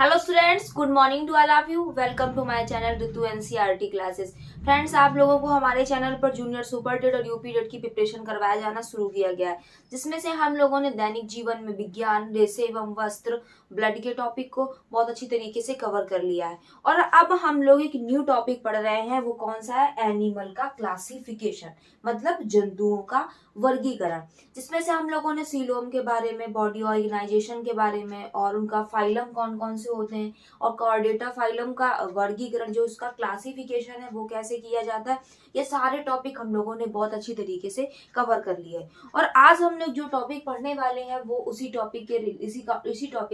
Hello students, good morning to all of you. Welcome to my channel Ritu NCERT classes. Friends, आप लोगों को हमारे channel पर junior super TET और UP TET की प्रिपरेशन करवाया जाना शुरू किया गया है, जिसमें से हम लोगों ने दैनिक जीवन में विज्ञान, रेसे एवं वस्त्र, ब्लड के टॉपिक को बहुत अच्छी तरीके से कवर कर लिया है। और अब हम लोग एक न्यू टॉपिक पढ़ रहे हैं। वो कौन सा है? एनिमल का क्लासिफिकेशन, मतलब जंतुओं का वर्गीकरण, जिसमें से हम लोगों ने सीलोम के बारे में, बॉडी ऑर्गेनाइजेशन के बारे में, और उनका फाइलम कौन कौन से होते हैं, और कॉर्डेटा फाइलम का वर्गीकरण जो उसका क्लासिफिकेशन है वो कैसे किया जाता है, ये सारे टॉपिक हम लोगों ने बहुत अच्छी तरीके से कवर कर लिए। और आज हम लोग जो टॉपिक पढ़ने वाले हैं वो उसी टॉपिक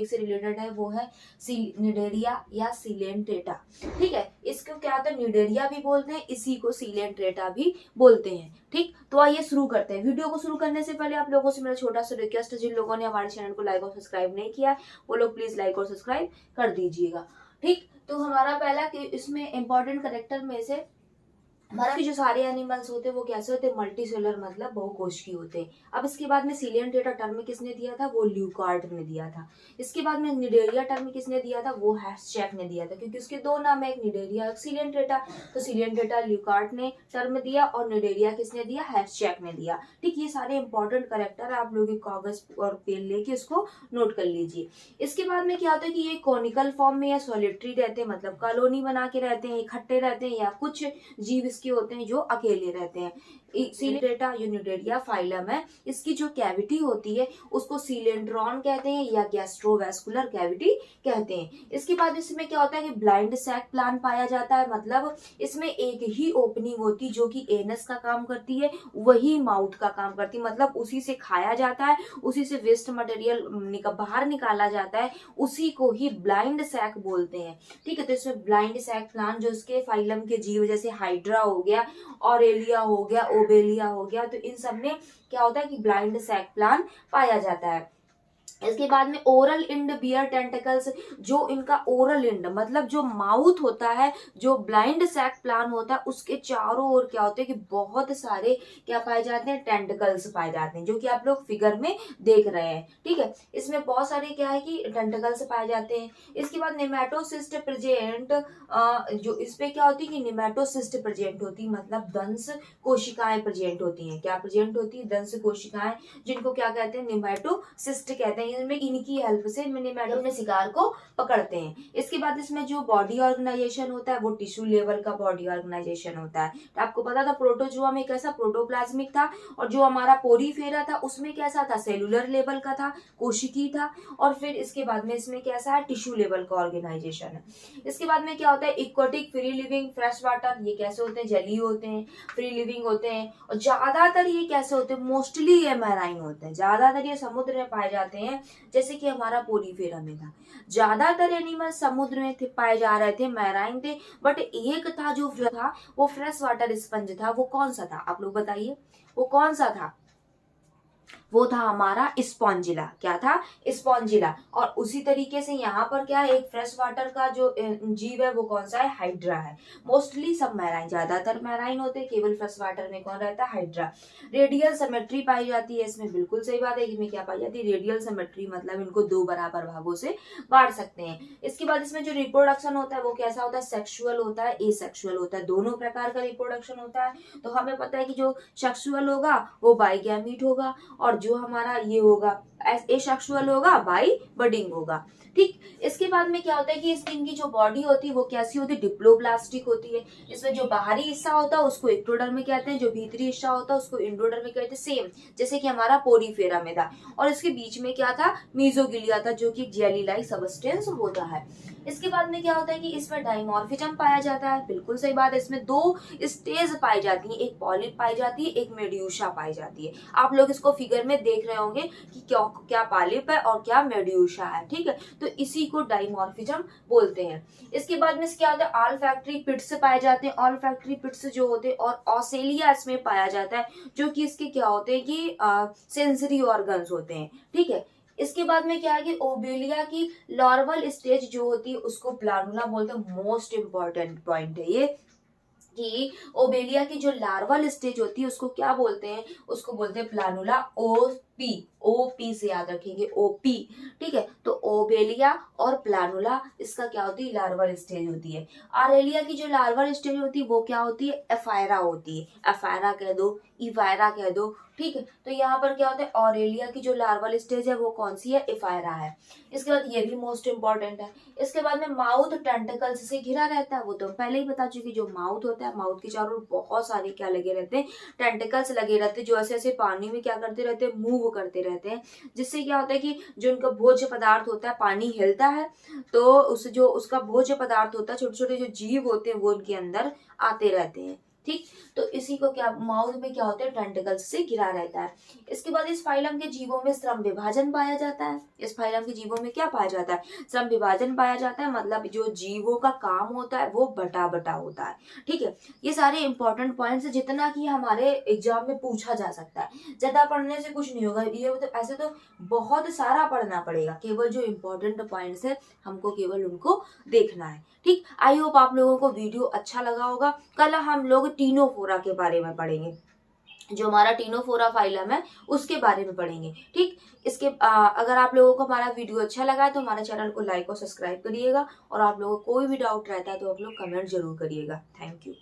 से रिलेटेड है। वो है निडेरिया या सिलेंट्रेटा। ठीक है, इसको क्या होता है? निडेरिया भी बोलते हैं, इसी को सिलेंट्रेटा भी बोलते हैं। ठीक, तो आइए शुरू करते हैं। वीडियो को शुरू करने से पहले आप लोगों से मेरा छोटा सा रिक्वेस्ट है, जिन लोगों ने हमारे चैनल को लाइक और सब्सक्राइब नहीं किया है वो लोग प्लीज लाइक और सब्सक्राइब कर दीजिएगा। ठीक, तो हमारा पहला इसमें इंपॉर्टेंट करेक्टर में से हमारा जो सारे एनिमल्स होते हैं वो कैसे होते हैं? मल्टी सेलुलर, मतलब बहुकोशिकीय होते हैं। अब इसके बाद में सिलियंट्रेटा टर्म किसने दिया था? वो ल्यूकार्ट ने दिया था। इसके बाद में निडेरिया टर्म किसने दिया था? वो हैस्चैक ने दिया था, क्योंकि उसके दो नाम है, एक निडेरिया एक सिलियंट्रेटा। तो सिलियंट्रेटा ल्यूकार्ट ने टर्म दिया और निडेरिया किसने दिया? हैस्चैक ने दिया। ठीक, ये सारे इंपॉर्टेंट करेक्टर आप लोग कागज और पेन लेके उसको नोट कर लीजिए। इसके बाद में क्या होता है कि ये कॉनिकल फॉर्म में या सॉलिटरी रहते हैं, मतलब कॉलोनी बना के रहते हैं, इकट्ठे रहते हैं, या कुछ जीव के होते हैं जो अकेले रहते हैं। सिलिंड्रेटा यूनिडेरिया फाइलम है, इसकी जो कैविटी होती है उसको सिलेंड्रॉन कहते हैं या गैस्ट्रोवेस्कुलर कैविटी कहते हैं। इसके बाद इसमें क्या होता है कि ब्लाइंड सैक प्लान पाया जाता है, मतलब इसमें एक ही ओपनिंग होती जो कि एनस का काम करती है, वही माउथ का काम करती है, मतलब उसी से खाया जाता है, उसी से वेस्ट मटेरियल बाहर निकाला जाता है, उसी को ही ब्लाइंड सैक बोलते हैं। ठीक है, तो इसमें ब्लाइंड सैक प्लान जो इसके फाइलम के जीव जैसे हाइड्रा हो गया, ऑरेलिया हो गया, ओबेलिया हो गया, तो इन सब में क्या होता है कि ब्लाइंड सैक प्लान पाया जाता है। इसके बाद में ओरल इंड बियर टेंटिकल्स, जो इनका ओरल इंड मतलब जो माउथ होता है, जो ब्लाइंड सैक प्लान होता है, उसके चारों ओर क्या होते हैं कि बहुत सारे क्या पाए जाते हैं? टेंटिकल्स पाए जाते हैं, जो कि आप लोग फिगर में देख रहे हैं। ठीक है, इसमें बहुत सारे क्या है कि टेंटिकल्स पाए जाते हैं। इसके बाद निमेटोसिस्ट प्रेजेंट, जो इसपे क्या होती है कि निमेटोसिस्ट प्रेजेंट होती है, मतलब दंश कोशिकाएं प्रेजेंट होती हैं। क्या प्रेजेंट होती है? दंश कोशिकाएं, जिनको क्या कहते हैं? निमेटोसिस्ट कहते हैं। इनमें इनकी हेल्प से निमेटो अपने शिकार को पकड़ते हैं। इसके बाद इसमें जो बॉडी ऑर्गेनाइजेशन होता है वो टिश्यू लेवल का बॉडी ऑर्गेनाइजेशन होता है। तो आपको पता था प्रोटोजोआ में कैसा? प्रोटोप्लाज्मिक था, और जो हमारा पोरीफेरा था उसमें कैसा था? सेलुलर लेवल का था, कोशिकीय था। और फिर इसके बाद में इसमें कैसा है? टिश्यू लेवल का ऑर्गेनाइजेशन है। इसके बाद में क्या होता है? Aquatic, free living, fresh water, ये कैसे होते हैं? जलीय होते हैं, फ्री लिविंग होते हैं। और ज्यादातर ये कैसे होते हैं? मोस्टली ये मैराइन होते हैं, ज्यादातर ये समुद्र में पाए जाते हैं, जैसे कि हमारा पोरीफेरा में था। ज्यादातर एनिमल समुद्र में पाए जा रहे थे, मैराइन थे, बट एक था जो था वो फ्रेश वाटर स्पंज था। वो कौन सा था? आप लोग बताइए, वो कौन सा था? वो था हमारा स्पॉन्जिला। क्या था? स्पॉन्जिला। और उसी तरीके से यहाँ पर क्या है? एक फ्रेश वाटर का जो जीव है वो कौन सा है? हाइड्रा है। मोस्टली सब मैराइन, ज्यादातर मैराइन होते हैं, केवल फ्रेश वाटर में कौन रहता है? हाइड्रा। रेडियल सिमेट्री पाई जाती है इसमें, बिल्कुल सही बात है। इसमें क्या पाई जाती है? रेडियल सिमेट्री, मतलब इनको दो बराबर भागों से बांट सकते हैं। इसके बाद इसमें जो रिप्रोडक्शन होता है वो कैसा होता है? सेक्सुअल होता है, एसेक्सुअल होता है, दोनों प्रकार का रिप्रोडक्शन होता है। तो हमें पता है कि जो सेक्सुअल होगा वो बाइगैमीट होगा, और जो हमारा ये होगा एसेक्सुअल होगा, बाई बडिंग होगा। ठीक, इसके बाद में क्या होता है कि स्किन की जो बॉडी होती है वो कैसी होती है? डिप्लोप्लास्टिक होती है। इसमें जो बाहरी हिस्सा होता है उसको एक्टोडर्म कहते हैं, जो भीतरी हिस्सा होता है उसको एंडोडर्म कहते हैं, सेम जैसे कि हमारा पोरीफेरा में था। और इसके बीच में क्या था? मीजोगिलिया था, जो कि जेली लाइक सब्सटेंस होता है। इसके बाद में क्या होता है कि इसमें डाइमॉर्फिज्म पाया जाता है, बिल्कुल सही बात है। इसमें दो स्टेज पाई जाती है, एक पॉलिप पाई जाती है, एक मेड्यूसा पाई जाती है। आप लोग इसको फिगर में देख रहे होंगे कि क्या क्या पॉलिप है और क्या मेड्यूसा है। ठीक है, तो इसी को डाइमॉर्फिज्म बोलते हैं। इसके बाद में क्या होता है? ऑल्फैक्टरी पिट्स पाए जाते हैं। ऑल्फैक्टरी पिट्स जो होते हैं, और ऑसेलिया इसमें पाया जाता है, जो कि इसके क्या होते हैं कि सेंसरी ऑर्गन्स होते हैं। ठीक है, इसके बाद में क्या है कि ओबेलिया की लॉर्वल स्टेज जो होती है उसको प्लानुला बोलते हैं। मोस्ट इंपॉर्टेंट पॉइंट है ये कि ओबेलिया की जो लार्वल स्टेज होती है उसको क्या बोलते हैं? उसको बोलते हैं प्लानुला। पी, OP से याद रखेंगे, OP। ठीक है, तो ओबेलिया और प्लानुला इसका क्या होती है, लार्वल स्टेज होती है। ऑरेलिया की जो लार्वल स्टेज होती है वो क्या होती है, एफायरा होती है। एफायरा कह दो, इवायरा कह दो। ठीक है, तो यहाँ पर क्या होता है, ऑरेलिया की जो लार्वल स्टेज है वो कौन सी है, एफायरा है। इसके बाद ये भी मोस्ट इंपॉर्टेंट है। इसके बाद में माउथ टेंटिकल्स से घिरा रहता है, वो तो पहले ही बता चुकी। जो माउथ होता है, माउथ के चारों ओर बहुत सारे क्या लगे रहते हैं, टेंटिकल्स लगे रहते हैं, जो ऐसे ऐसे पानी में क्या करते रहते हैं, मूव करते रहते हैं। जिससे क्या होता है कि जो उनका भोज्य पदार्थ होता है, पानी हिलता है तो उस जो उसका भोज्य पदार्थ होता है, छोटे छोटे जो जीव होते हैं वो उनके अंदर आते रहते हैं। ठीक, तो इसी को क्या माउथ में क्या होते हैं, टेंटिकल्स से घिरा रहता है। इसके बाद इस फाइलम के जीवों में श्रम विभाजन पाया जाता है। इस फाइलम के जीवों में क्या पाया जाता है, श्रम विभाजन पाया जाता है। मतलब जो जीवों का काम होता है वो बटा बटा होता है। ठीक है, ये सारे इंपॉर्टेंट पॉइंट्स जितना कि हमारे एग्जाम में पूछा जा सकता है। ज्यादा पढ़ने से कुछ नहीं होगा, ये तो ऐसे तो बहुत सारा पढ़ना पड़ेगा, केवल जो इंपॉर्टेंट पॉइंट्स है हमको केवल उनको देखना है। ठीक, आई होप आप लोगों को वीडियो अच्छा लगा होगा। कल हम लोग टीनोफोरा के बारे में पढ़ेंगे, जो हमारा टीनोफोरा फाइलम है उसके बारे में पढ़ेंगे। ठीक, इसके अगर आप लोगों को हमारा वीडियो अच्छा लगा है तो हमारे चैनल को लाइक और सब्सक्राइब करिएगा, और आप लोगों को कोई भी डाउट रहता है तो आप लोग कमेंट जरूर करिएगा। Thank you.